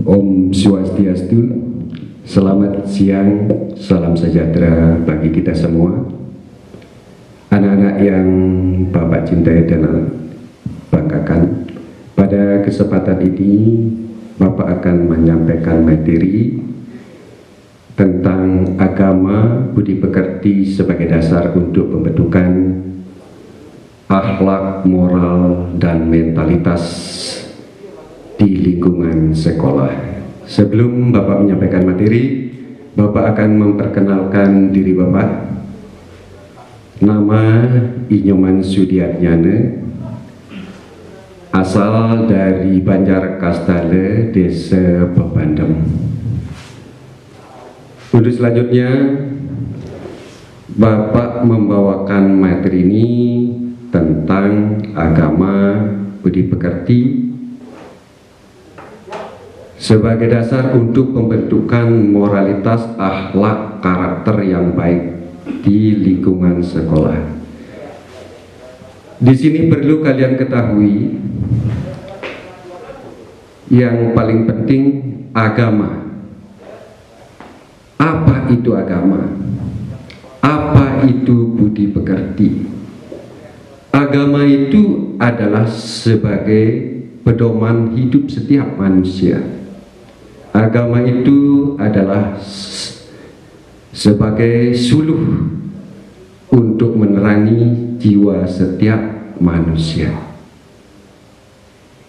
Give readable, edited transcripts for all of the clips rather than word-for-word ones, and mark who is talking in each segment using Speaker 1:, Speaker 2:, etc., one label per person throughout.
Speaker 1: Om Swastiastu, selamat siang, salam sejahtera bagi kita semua. Anak-anak yang Bapak cintai dan banggakan, pada kesempatan ini Bapak akan menyampaikan materi tentang agama budi pekerti sebagai dasar untuk pembentukan akhlak, moral, dan mentalitas di lingkungan sekolah. Sebelum Bapak menyampaikan materi, Bapak akan memperkenalkan diri Bapak. Nama Inyoman Sudiatnyana, asal dari Banjar Kastale, Desa Bebandem. Untuk selanjutnya, Bapak membawakan materi ini tentang agama budi pekerti sebagai dasar untuk pembentukan moralitas, akhlak, karakter yang baik di lingkungan sekolah. Di sini perlu kalian ketahui, yang paling penting agama. Apa itu agama? Apa itu budi pekerti? Agama itu adalah sebagai pedoman hidup setiap manusia. Agama itu adalah sebagai suluh untuk menerangi jiwa setiap manusia.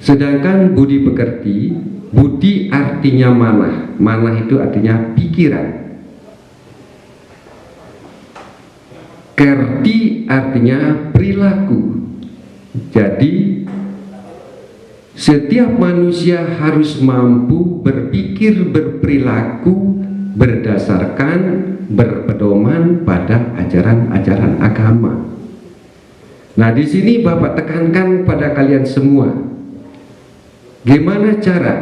Speaker 1: Sedangkan budi pekerti, budi artinya manah. Manah itu artinya pikiran. Kerti artinya perilaku. Jadi setiap manusia harus mampu berpikir, berperilaku berdasarkan, berpedoman pada ajaran-ajaran agama. Nah, di sini Bapak tekankan pada kalian semua, gimana cara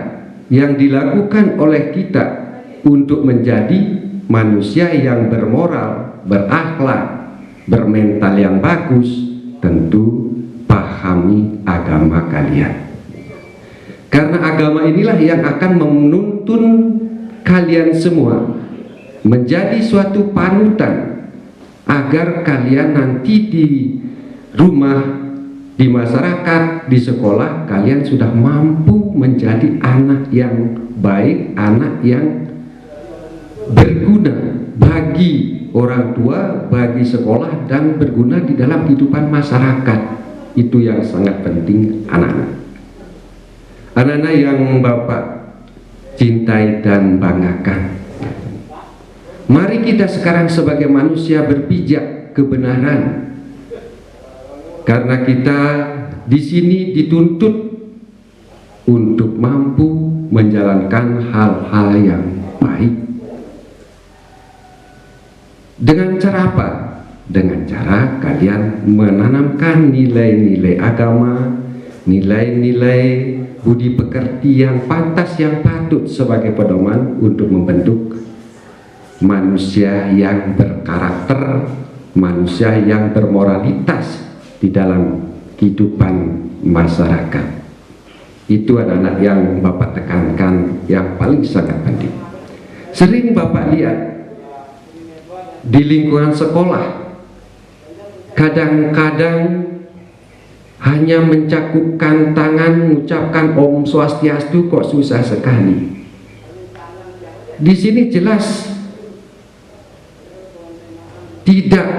Speaker 1: yang dilakukan oleh kita untuk menjadi manusia yang bermoral, berakhlak, bermental yang bagus. Tentu pahami agama kalian. Karena agama inilah yang akan menuntun kalian semua menjadi suatu panutan agar kalian nanti di rumah, di masyarakat, di sekolah, kalian sudah mampu menjadi anak yang baik, anak yang berguna bagi orang tua, bagi sekolah, dan berguna di dalam kehidupan masyarakat. Itu yang sangat penting, anak-anak. Anak-anak yang Bapak cintai dan banggakan, mari kita sekarang sebagai manusia berpijak kebenaran, karena kita di sini dituntut untuk mampu menjalankan hal-hal yang baik. Dengan cara apa? Dengan cara kalian menanamkan nilai-nilai agama, nilai-nilai budi pekerti yang pantas, yang patut sebagai pedoman untuk membentuk manusia yang berkarakter, manusia yang bermoralitas di dalam kehidupan masyarakat. Itu anak-anak yang Bapak tekankan yang paling sangat penting. Sering Bapak lihat di lingkungan sekolah, kadang-kadang hanya mencakupkan tangan, mengucapkan Om Swastiastu kok susah sekali. Di sini jelas tidak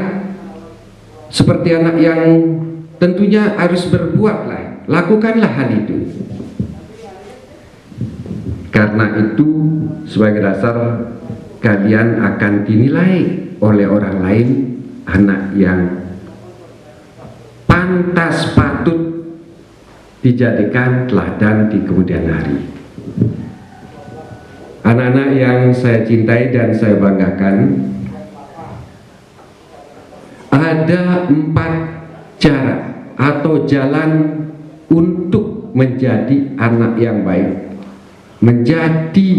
Speaker 1: seperti anak yang tentunya harus berbuatlah, lakukanlah hal itu. Karena itu sebagai dasar kalian akan dinilai oleh orang lain anak yang pantas, patut dijadikan teladan di kemudian hari. Anak-anak yang saya cintai dan saya banggakan, ada 4 cara atau jalan untuk menjadi anak yang baik, menjadi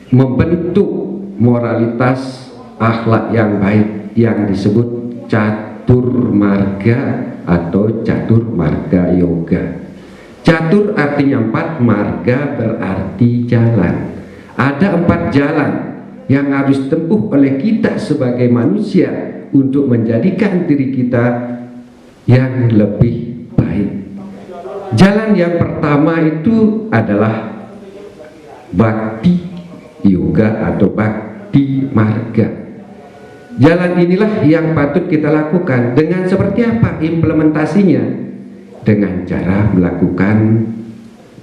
Speaker 1: membentuk moralitas, akhlak yang baik yang disebut catur marga atau catur marga yoga. Catur artinya 4, marga berarti melewati jalan. Ada 4 jalan yang harus tempuh oleh kita sebagai manusia untuk menjadikan diri kita yang lebih baik. Jalan yang pertama itu adalah Bhakti Yoga atau Bhakti Marga. Jalan inilah yang patut kita lakukan. Dengan seperti apa implementasinya? Dengan cara melakukan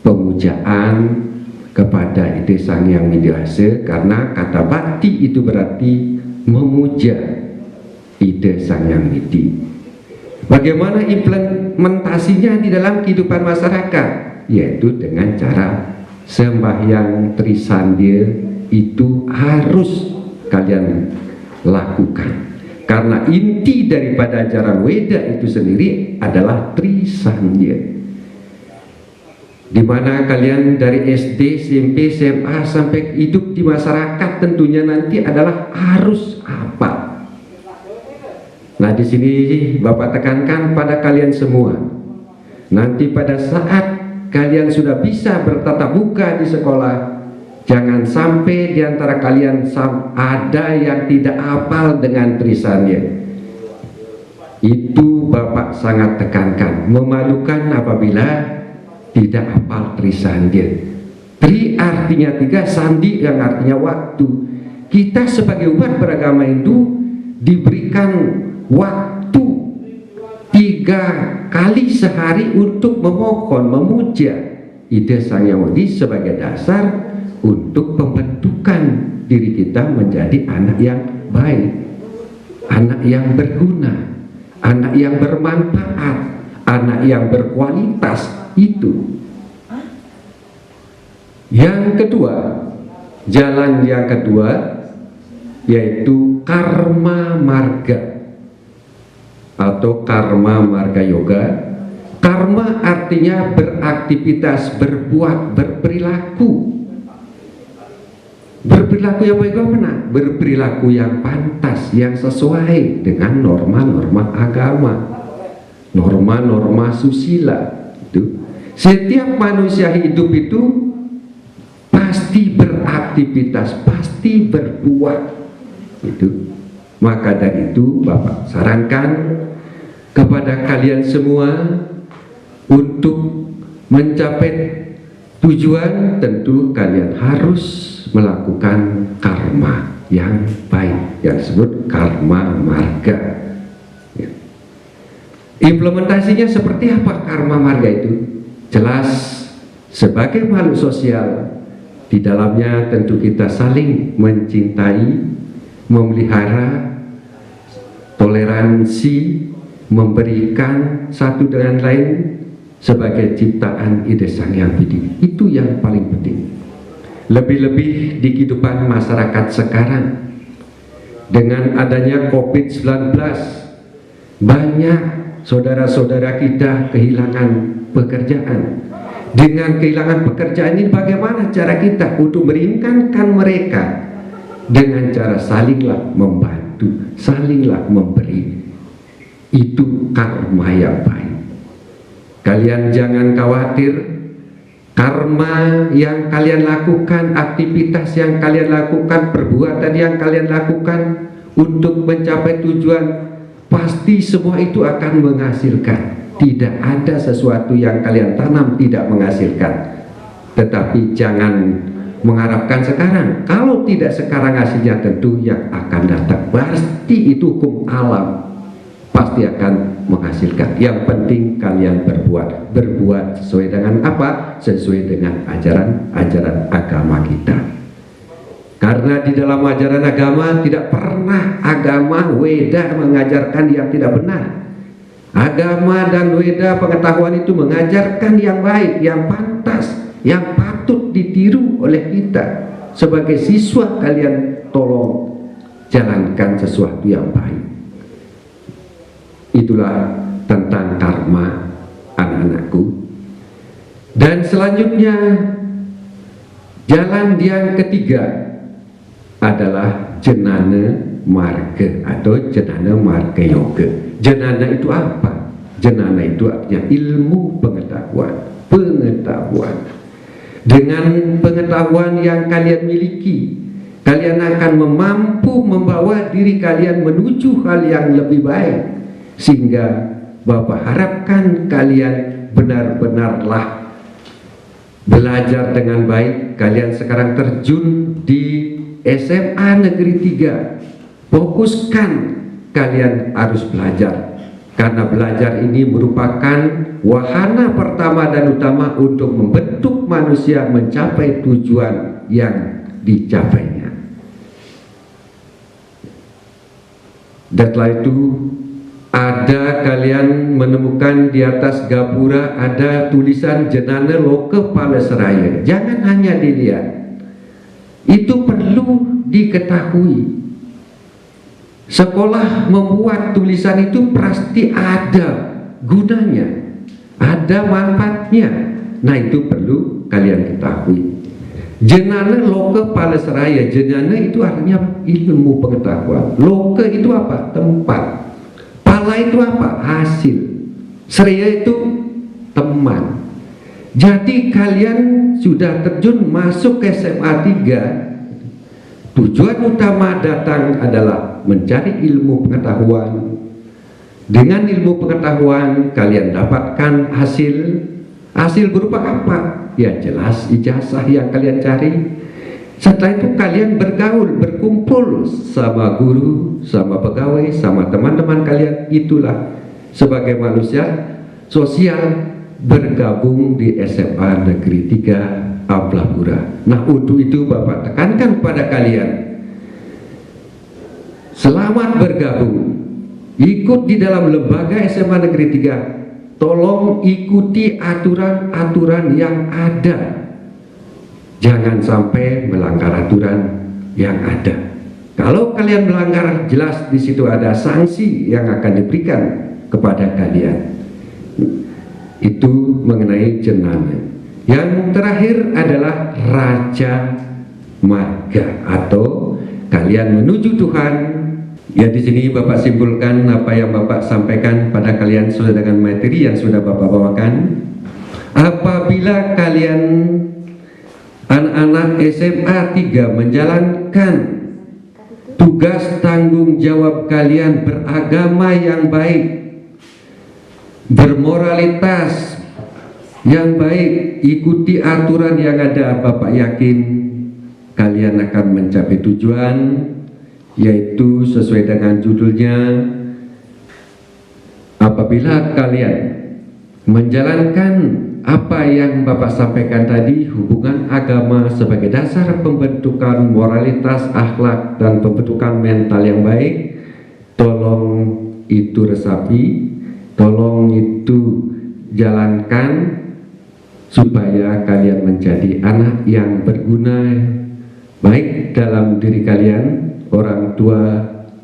Speaker 1: pemujaan kepada Ide Sang Hyang Widiwasa, karena kata Bhakti itu berarti memuja Ide Sang Hyang Widi. Bagaimana implementasinya di dalam kehidupan masyarakat? Yaitu dengan cara sembahyang Trisandya itu harus kalian lakukan, karena inti daripada ajaran Weda itu sendiri adalah Trisandya, di mana kalian dari SD, SMP, SMA sampai hidup di masyarakat tentunya nanti adalah harus apa. Nah, di sini Bapak tekankan pada kalian semua, nanti pada saat kalian sudah bisa bertatap muka di sekolah, jangan sampai di antara kalian ada yang tidak hafal dengan Trisandya. Itu Bapak sangat tekankan. Memalukan apabila tidak hafal Trisandya. Tri artinya 3, sandi yang artinya waktu. Kita sebagai umat beragama Hindu diberikan waktu 3 kali sehari untuk memohon, memuja Ide Sang Hyang Widi sebagai dasar untuk pembentukan diri kita menjadi anak yang baik, anak yang berguna, anak yang bermanfaat, anak yang berkualitas. Itu yang kedua. Jalan yang kedua yaitu Karma Marga atau Karma Marga Yoga. Karma artinya beraktivitas, berbuat, berperilaku. Berperilaku yang bagaimana? Berperilaku yang pantas, yang sesuai dengan norma-norma agama, norma-norma susila. Itu setiap manusia hidup itu pasti beraktivitas, pasti berbuat. Itu maka dari itu Bapak sarankan kepada kalian semua untuk mencapai tujuan, tentu kalian harus melakukan karma yang baik yang disebut Karma Marga. Ya. Implementasinya seperti apa Karma Marga itu? Jelas, sebagai makhluk sosial, di dalamnya tentu kita saling mencintai, memelihara toleransi, memberikan satu dengan lain sebagai ciptaan Ide Sang Hyang Widi. Itu yang paling penting. Lebih-lebih di kehidupan masyarakat sekarang, dengan adanya COVID-19, banyak saudara-saudara kita kehilangan pekerjaan. Dengan kehilangan pekerjaan ini, bagaimana cara kita untuk meringankan mereka? Dengan cara salinglah membantu, salinglah memberi. Itu karma yang baik. Kalian jangan khawatir. Karma yang kalian lakukan, aktivitas yang kalian lakukan, perbuatan yang kalian lakukan untuk mencapai tujuan, pasti semua itu akan menghasilkan. Tidak ada sesuatu yang kalian tanam tidak menghasilkan. Tetapi jangan mengharapkan sekarang. Kalau tidak sekarang, hasilnya tentu yang akan datang. Pasti itu hukum alam, pasti akan menghasilkan. Yang penting kalian berbuat sesuai dengan apa? Sesuai dengan ajaran agama kita. Karena di dalam ajaran agama tidak pernah agama Weda mengajarkan yang tidak benar. Agama dan Weda pengetahuan itu mengajarkan yang baik, yang pantas, yang patut ditiru oleh kita. Sebagai siswa kalian tolong jalankan sesuatu yang baik. Itulah tentang karma, anak-anakku. Dan selanjutnya, jalan yang ketiga adalah Jnana Marga atau Jnana Marga Yoga. Jnana itu apa? Jnana itu artinya ilmu pengetahuan. Dengan pengetahuan yang kalian miliki, kalian akan mampu membawa diri kalian menuju hal yang lebih baik, sehingga Bapak harapkan kalian benar-benarlah belajar dengan baik. Kalian sekarang terjun di SMA Negeri 3. Fokuskan kalian harus belajar, karena belajar ini merupakan wahana pertama dan utama untuk membentuk manusia mencapai tujuan yang dicapainya. Dan setelah itu ada kalian menemukan di atas gapura ada tulisan Jenana Loke Palesraya. Jangan hanya dilihat, itu perlu diketahui. Sekolah membuat tulisan itu pasti ada gunanya, ada manfaatnya. Nah, itu perlu kalian ketahui. Jenana Loke Palesraya, jenana itu artinya ilmu pengetahuan. Loke itu apa? Tempat. Pala itu apa? Hasil. Sraya itu teman. Jadi kalian sudah terjun masuk ke SMA 3. Tujuan utama datang adalah mencari ilmu pengetahuan. Dengan ilmu pengetahuan kalian dapatkan hasil berupa apa? Ya jelas ijazah yang kalian cari. Setelah itu kalian bergaul, berkumpul sama guru, sama pegawai, sama teman-teman kalian. Itulah sebagai manusia sosial bergabung di SMA Negeri 3 Amplapura. Nah, untuk itu Bapak tekankan pada kalian, selamat bergabung, ikut di dalam lembaga SMA Negeri 3. Tolong ikuti aturan-aturan yang ada. Jangan sampai melanggar aturan yang ada. Kalau kalian melanggar, jelas di situ ada sanksi yang akan diberikan kepada kalian. Itu mengenai jenana. Yang terakhir adalah Raja Marga atau kalian menuju Tuhan. Ya, di sini Bapak simpulkan apa yang Bapak sampaikan pada kalian sesuai dengan materi yang sudah Bapak bawakan. Apabila kalian anak-anak SMA 3 menjalankan tugas tanggung jawab kalian beragama yang baik, bermoralitas yang baik, ikuti aturan yang ada, Bapak yakin kalian akan mencapai tujuan, yaitu sesuai dengan judulnya. Apabila kalian menjalankan apa yang Bapak sampaikan tadi, hubungan agama sebagai dasar pembentukan moralitas, akhlak, dan pembentukan mental yang baik, tolong itu resapi, tolong itu jalankan supaya kalian menjadi anak yang berguna baik dalam diri kalian, orang tua,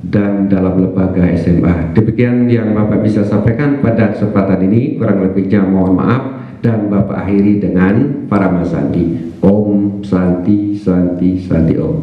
Speaker 1: dan dalam lembaga SMA. Demikian yang Bapak bisa sampaikan pada kesempatan ini. Kurang lebihnya mohon maaf, dan Bapak akhiri dengan Paramasanti. Om Santi Santi Santi Om.